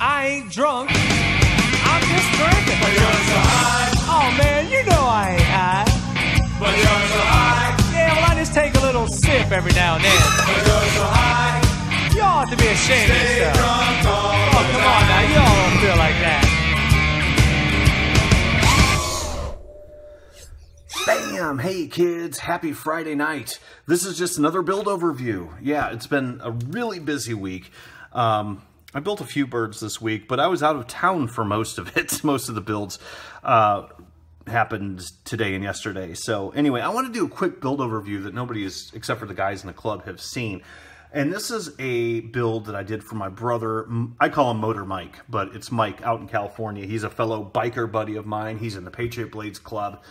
I ain't drunk. I'm just drinking. But you're so high. Oh man, you know I ain't high. But you're so high. Yeah, well I just take a little sip every now and then. But you're so high. You ought to be ashamed of Stay yourself. drunk all Oh, the come time. on now, you all don't feel like that. Bam! Hey kids, happy Friday night. This is just another build overview. Yeah, it's been a really busy week. I built a few birds this week, but I was out of town for most of it. Most of the builds happened today and yesterday. So anyway, I want to do a quick build overview that nobody is, except for the guys in the club, have seen. And this is a build that I did for my brother. I call him MotorMike, but it's Mike out in California. He's a fellow biker buddy of mine. He's in the Patriot Blades Club.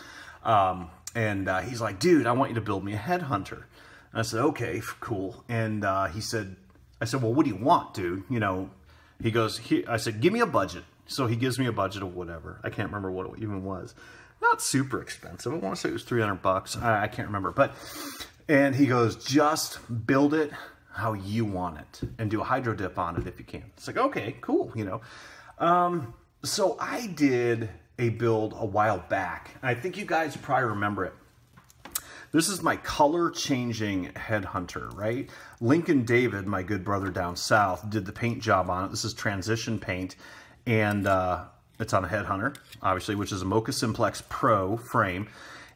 And he's like, dude, I want you to build me a headhunter. And I said, okay, cool. And I said, well, what do you want, dude? You know, he goes, I said, give me a budget. So he gives me a budget of whatever. I can't remember what it even was. Not super expensive. I want to say it was $300. I can't remember. And he goes, just build it how you want it and do a hydro dip on it if you can. It's like, okay, cool, you know. So I did a build a while back. I think you guys probably remember it. This is my color changing headhunter, right? Lincoln David, my good brother down south, did the paint job on it. This is transition paint, and it's on a headhunter, obviously, which is a MokaSimplex Pro frame.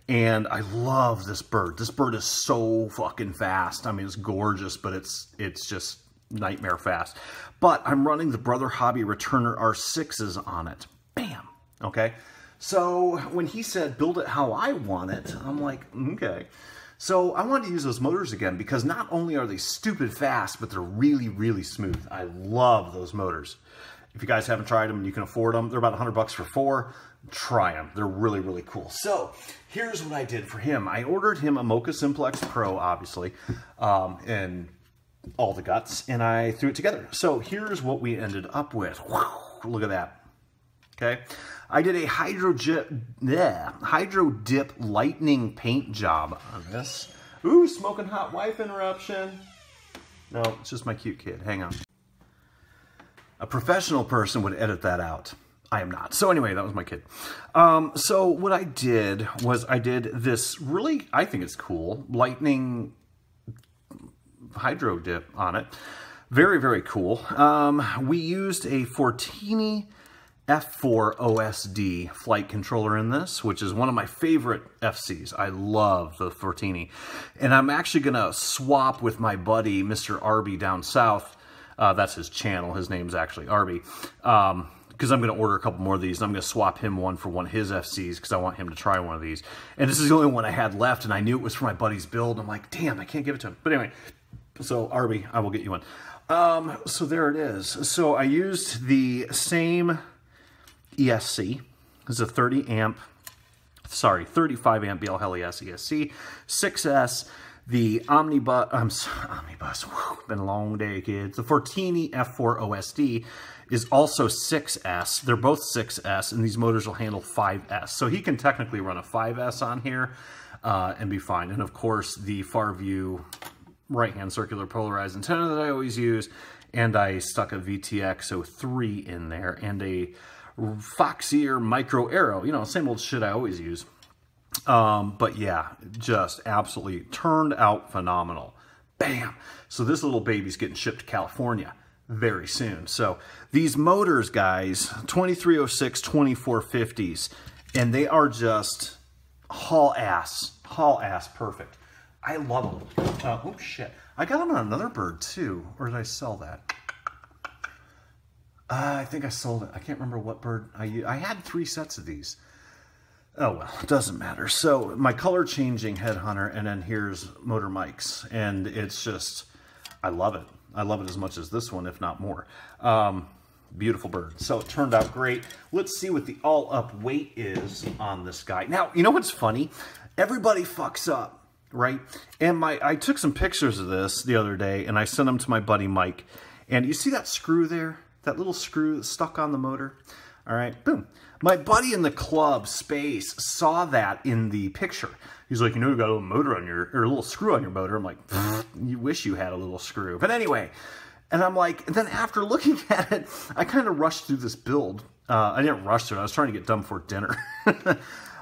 And I love this bird. This bird is so fucking fast. I mean, it's gorgeous, but it's just nightmare fast. But I'm running the Brother Hobby Returner R6s on it. Bam. Okay. So when he said, build it how I want it, I'm like, okay. So I wanted to use those motors again because not only are they stupid fast, but they're really, really smooth. I love those motors. If you guys haven't tried them and you can afford them, they're about $100 for 4. Try them. They're really, really cool. So here's what I did for him. I ordered him a MokaSimplex Pro, obviously, and all the guts, and I threw it together. So here's what we ended up with. Whew, look at that. Okay. I did a hydro dip lightning paint job on this. Ooh, smoking hot wife interruption. No, it's just my cute kid. Hang on. A professional person would edit that out. I am not. So anyway, that was my kid. So what I did was I did this really, I think it's cool, lightning hydro dip on it. Very, very cool. We used a Fortini F4 OSD flight controller in this, which is one of my favorite FCs. I love the Fortini. And I'm actually going to swap with my buddy, Mr. Arby down south. That's his channel. His name's actually Arby. Because I'm going to order a couple more of these. And I'm going to swap him one for one of his FCs because I want him to try one of these. And this is the only one I had left, and I knew it was for my buddy's build. I'm like, damn, I can't give it to him. But anyway, so Arby, I will get you one. So there it is. So I used the same ESC. This is a 35 amp BL-Heli-S ESC 6S. The Omnibus, whew, been a long day, kids. The Fortini F4 OSD is also 6S. They're both 6S, and these motors will handle 5S. So he can technically run a 5S on here and be fine. And of course, the FarView right-hand circular polarized antenna that I always use, and I stuck a VTX03 in there, and a Foxier micro arrow, you know, same old shit I always use. But yeah, just absolutely turned out phenomenal. Bam! So this little baby's getting shipped to California very soon. So these motors, guys, 2306, 2450s, and they are just haul ass perfect. I love them. Oh shit. I got them on another bird too, or did I sell that? I think I sold it. I can't remember what bird I used. I had 3 sets of these. Oh, well, it doesn't matter. So my color changing headhunter, and then here's MotorMikes. And it's just, I love it. I love it as much as this one, if not more. Beautiful bird. So it turned out great. Let's see what the all-up weight is on this guy. Now, you know what's funny? Everybody fucks up, right? And I took some pictures of this the other day, and I sent them to my buddy Mike. And you see that screw there? That little screw stuck on the motor? All right, boom. My buddy in the club, Space, saw that in the picture. He's like, you know, you got a little motor on your, or a little screw on your motor. I'm like, you wish you had a little screw. But anyway, And I'm like, and then after looking at it, I kind of rushed through this build. I didn't rush through it. I was trying to get done before dinner.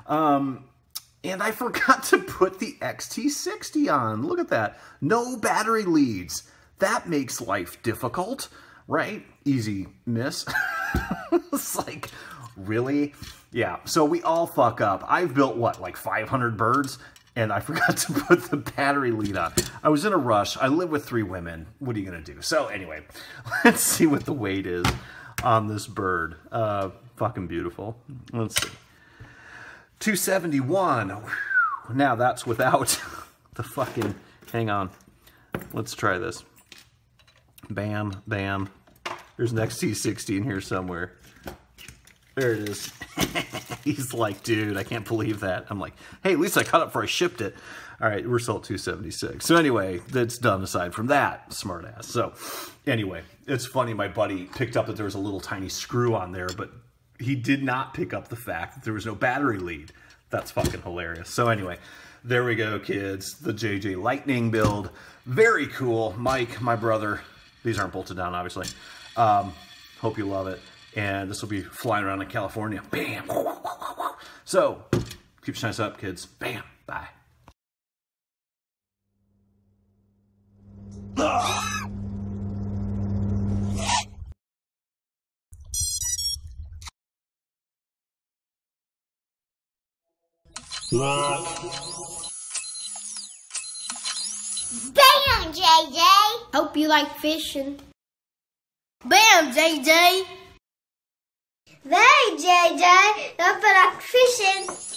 And I forgot to put the XT60 on. Look at that. No battery leads. That makes life difficult, right? Easy miss. It's like, really? Yeah, so we all fuck up. I've built, what, like 500 birds? And I forgot to put the battery lead on. I was in a rush. I live with 3 women. What are you going to do? So anyway, let's see what the weight is on this bird. Fucking beautiful. Let's see. 271. Now that's without the fucking... Hang on. Let's try this. Bam, bam. There's an XT60 in here somewhere. There it is. He's like, dude, I can't believe that. I'm like, hey, at least I caught it before I shipped it. All right, we're still at 276. So anyway, that's done aside from that, smart ass. So anyway, it's funny. My buddy picked up that there was a little tiny screw on there, but he did not pick up the fact that there was no battery lead. That's fucking hilarious. So anyway, there we go, kids. The JJ Lightning build. Very cool. Mike, my brother. These aren't bolted down, obviously. Hope you love it. And this will be flying around in California. Bam. So, keep your nice up, kids. Bam. Bye. Bam, JJ! Hope you like fishing. Bam, JJ! Hey, JJ! Hope you like fishing.